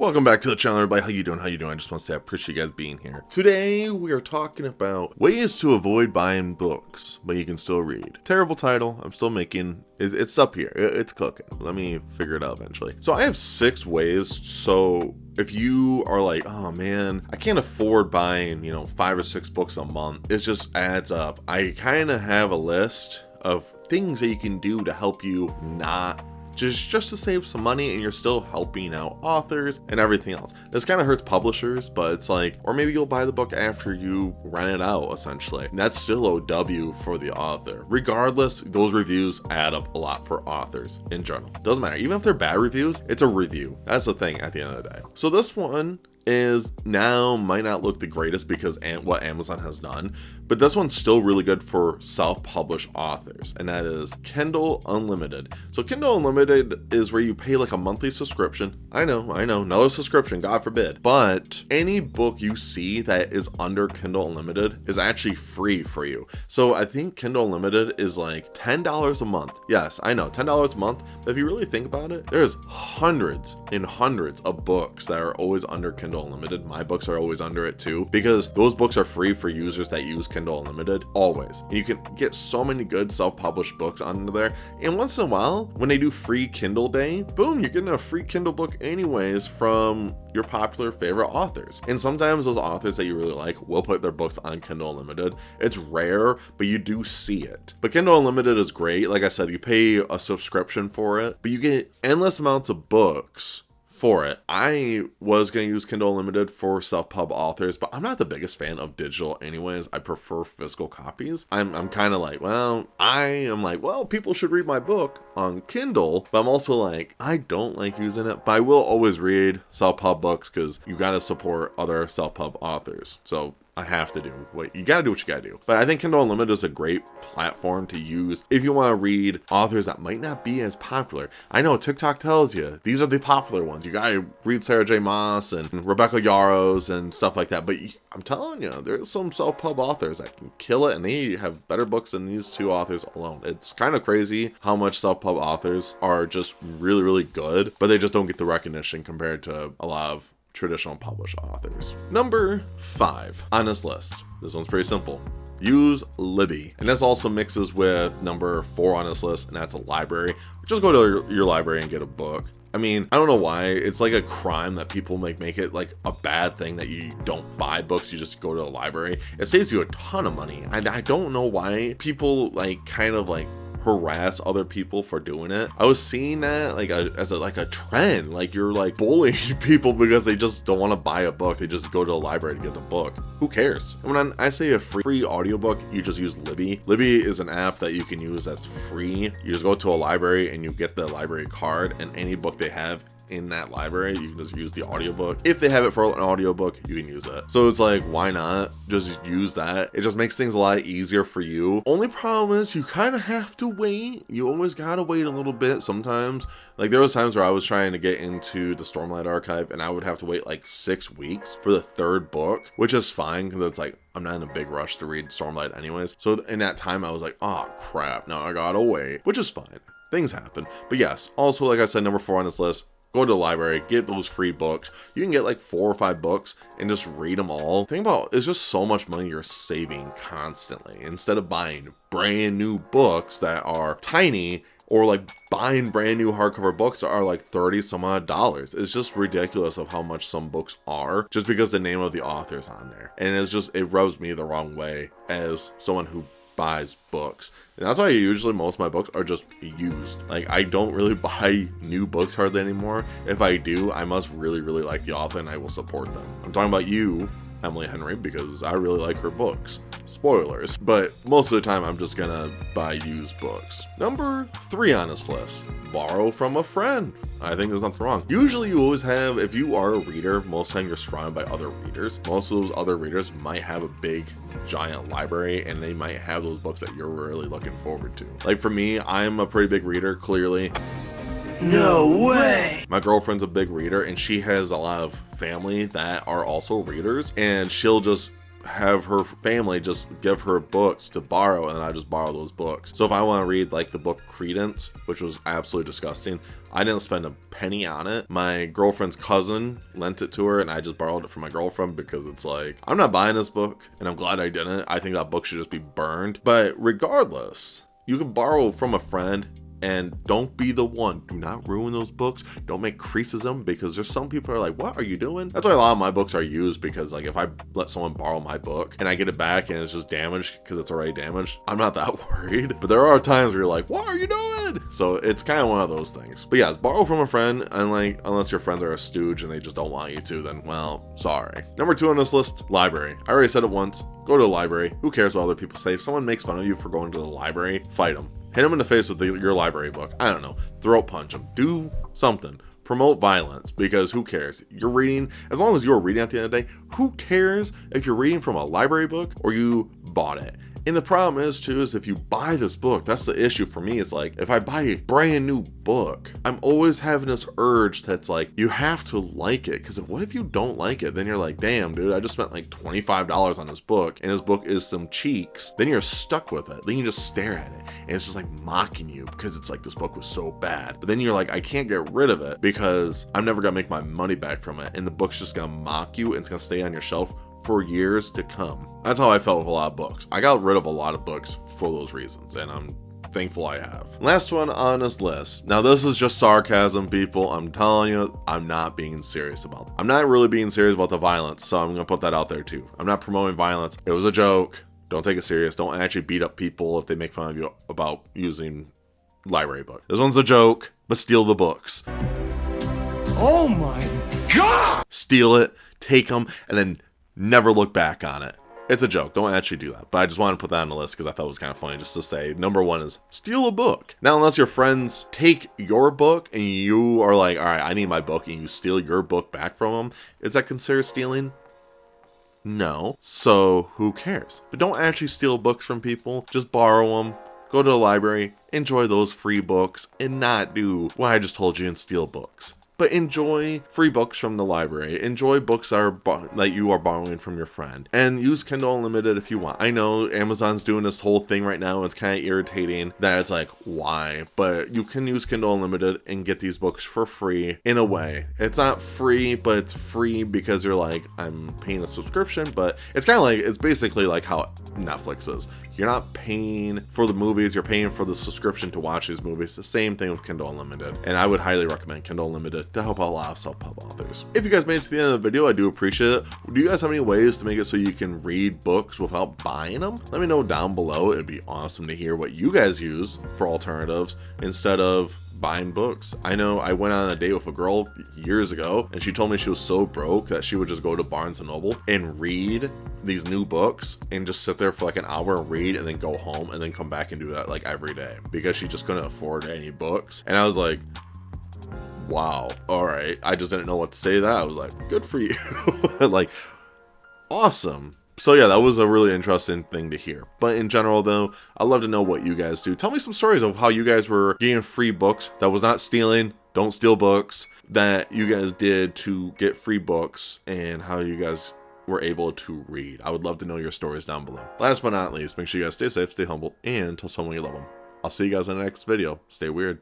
Welcome back to the channel, everybody. How you doing? I just want to say I appreciate you guys being here. Today we are talking about ways to avoid buying books, but you can still read. Terrible title. I'm still making it's up here. It's cooking. Let me figure it out eventually. So I have 6 ways. So if you are like, oh man, I can't afford buying, 5 or 6 books a month, it just adds up. I kind of have a list of things that you can do to help you not just to save some money, and you're still helping out authors and everything else. This kind of hurts publishers, but it's like, or maybe you'll buy the book after you rent it out, essentially. And that's still OW for the author. Regardless, those reviews add up a lot for authors in general. Doesn't matter. Even if they're bad reviews, it's a review. That's the thing at the end of the day. So this one is now might not look the greatest because what Amazon has done, but this one's still really good for self-published authors, and that is Kindle Unlimited. So Kindle Unlimited is where you pay like a monthly subscription. I know, another subscription, God forbid. But any book you see that is under Kindle Unlimited is actually free for you. So I think Kindle Unlimited is like $10 a month. Yes, I know, $10 a month. But if you really think about it, there's hundreds and hundreds of books that are always under Kindle Unlimited. My books are always under it too, because those books are free for users that use Kindle Unlimited, always. And you can get so many good self-published books under there. And once in a while, when they do free Kindle day, boom, you're getting a free Kindle book anyways from your popular favorite authors. And sometimes those authors that you really like will put their books on Kindle Unlimited. It's rare, but you do see it. But Kindle Unlimited is great. Like I said, you pay a subscription for it, but you get endless amounts of books for it. I was going to use Kindle Unlimited for self-pub authors, but I'm not the biggest fan of digital anyways. I prefer physical copies. I'm kind of like, people should read my book on Kindle, but I'm also like, I don't like using it, but I will always read self-pub books because you got to support other self-pub authors. So I have to do what you gotta do. What you gotta do. But I think Kindle Unlimited is a great platform to use if you want to read authors that might not be as popular. I know TikTok tells you these are the popular ones. You gotta read Sarah J. Maas and Rebecca Yarros and stuff like that. But I'm telling you, there's some self-pub authors that can kill it, and they have better books than these 2 authors alone. It's kind of crazy how much self-pub authors are just really, really good, but they just don't get the recognition compared to a lot of traditional published authors. Number 5 on this list. This one's pretty simple. Use Libby. And this also mixes with number 4 on this list, and that's a library. Just go to your library and get a book. I mean, I don't know why. It's like a crime that people make it like a bad thing that you don't buy books, you just go to the library. It saves you a ton of money. And I don't know why people kind of harass other people for doing it. I was seeing that as a trend, you're bullying people because they just don't want to buy a book. They just go to the library to get the book. Who cares? And when I say a free audiobook, you just use Libby. Libby is an app that you can use that's free. You just go to a library and you get the library card, and any book they have in that library, you can just use the audiobook. If they have it for an audiobook, you can use it. So it's like, why not just use that? It just makes things a lot easier for you. Only problem is you kind of have to wait. You always gotta wait a little bit sometimes. There was times where I was trying to get into the Stormlight archive, and I would have to wait 6 weeks for the 3rd book, which is fine because it's I'm not in a big rush to read Stormlight anyways. So in that time I was like, oh crap, now I gotta wait, which is fine. Things happen. But yes, also like I said, number 4 on this list, go to the library, get those free books. You can get 4 or 5 books and just read them all. Think about it's just so much money you're saving constantly instead of buying brand new books that are tiny, or buying brand new hardcover books that are 30 some odd dollars. It's just ridiculous of how much some books are just because the name of the author's on there. And it rubs me the wrong way as someone who buys books. And that's why usually most of my books are just used. I don't really buy new books hardly anymore. If I do, I must really, really like the author and I will support them. I'm talking about you, Emily Henry, because I really like her books. Spoilers. But most of the time I'm just gonna buy used books. Number 3 on this list, borrow from a friend. I think there's nothing wrong. Usually you always have, if you are a reader, most of the time you're surrounded by other readers. Most of those other readers might have a big giant library, and they might have those books that you're really looking forward to. For me, I'm a pretty big reader, clearly. No way! My girlfriend's a big reader, and she has a lot of family that are also readers, and she'll just have her family just give her books to borrow, and I just borrow those books. So if I want to read like the book Credence, which was absolutely disgusting, I didn't spend a penny on it. My girlfriend's cousin lent it to her, and I just borrowed it from my girlfriend because it's like, I'm not buying this book, and I'm glad I didn't. I think that book should just be burned. But regardless, you can borrow from a friend. And don't be the one. Do not ruin those books. Don't make creases in them, because there's some people who are like, what are you doing? That's why a lot of my books are used, because like if I let someone borrow my book and I get it back and it's just damaged because it's already damaged, I'm not that worried. But there are times where you're like, what are you doing? So it's kind of one of those things. But yeah, borrow from a friend, and like, unless your friends are a stooge and they just don't want you to, then well, sorry. Number 2 on this list, library. I already said it once. Go to a library. Who cares what other people say? If someone makes fun of you for going to the library, fight them. Hit them in the face with your library book. I don't know. Throat punch them. Do something. Promote violence, because who cares? You're reading, as long as you're reading at the end of the day, who cares if you're reading from a library book or you bought it? And the problem is too, is if you buy this book, that's the issue for me. It's like, if I buy a brand new book, I'm always having this urge that's like, you have to like it. Because what if you don't like it? Then you're like, damn, dude, I just spent like $25 on this book, and this book is some cheeks. Then you're stuck with it. Then you just stare at it, and it's just like mocking you, because it's like, this book was so bad. But then you're like, I can't get rid of it because I'm never gonna make my money back from it. And the book's just gonna mock you, and it's gonna stay on your shelf for years to come. That's how I felt with a lot of books. I got rid of a lot of books for those reasons, and I'm thankful I have. Last one on this list. Now this is just sarcasm, people. I'm telling you, I'm not being serious about it. I'm not really being serious about the violence, so I'm gonna put that out there too. I'm not promoting violence. It was a joke. Don't take it serious. Don't actually beat up people if they make fun of you about using library books. This one's a joke, but steal the books. Oh my God! Steal it, take them, and then never look back on it. It's a joke. Don't actually do that. But I just wanted to put that on the list because I thought it was kind of funny just to say, number 1 is steal a book. Now, unless your friends take your book and you are like, all right, I need my book, and you steal your book back from them, is that considered stealing? No. So who cares? But don't actually steal books from people. Just borrow them. Go to the library. Enjoy those free books and not do what I just told you and steal books. But enjoy free books from the library. Enjoy books that you are borrowing from your friend. And use Kindle Unlimited if you want. I know Amazon's doing this whole thing right now. It's kind of irritating that it's like, why? But you can use Kindle Unlimited and get these books for free in a way. It's not free, but it's free because you're like, I'm paying a subscription. But it's kind of like, it's basically like how Netflix is. You're not paying for the movies, you're paying for the subscription to watch these movies. The same thing with Kindle Unlimited. And I would highly recommend Kindle Unlimited to help out a lot of self-help authors. If you guys made it to the end of the video, I do appreciate it. Do you guys have any ways to make it so you can read books without buying them? Let me know down below. It'd be awesome to hear what you guys use for alternatives instead of buying books. I know I went on a date with a girl years ago, and she told me she was so broke that she would just go to Barnes & Noble and read these new books and just sit there for like an hour and read, and then go home and then come back and do that like every day because she just couldn't afford any books. And I was like, wow, all right. I just didn't know what to say to that. I was like, good for you. Like, awesome. So yeah, that was a really interesting thing to hear. But in general though, I'd love to know what you guys do. Tell me some stories of how you guys were getting free books. That was not stealing. Don't steal books. That you guys did to get free books, and how you guys were able to read. I would love to know your stories down below. Last but not least, make sure you guys stay safe, stay humble, and tell someone you love them. I'll see you guys in the next video. Stay weird.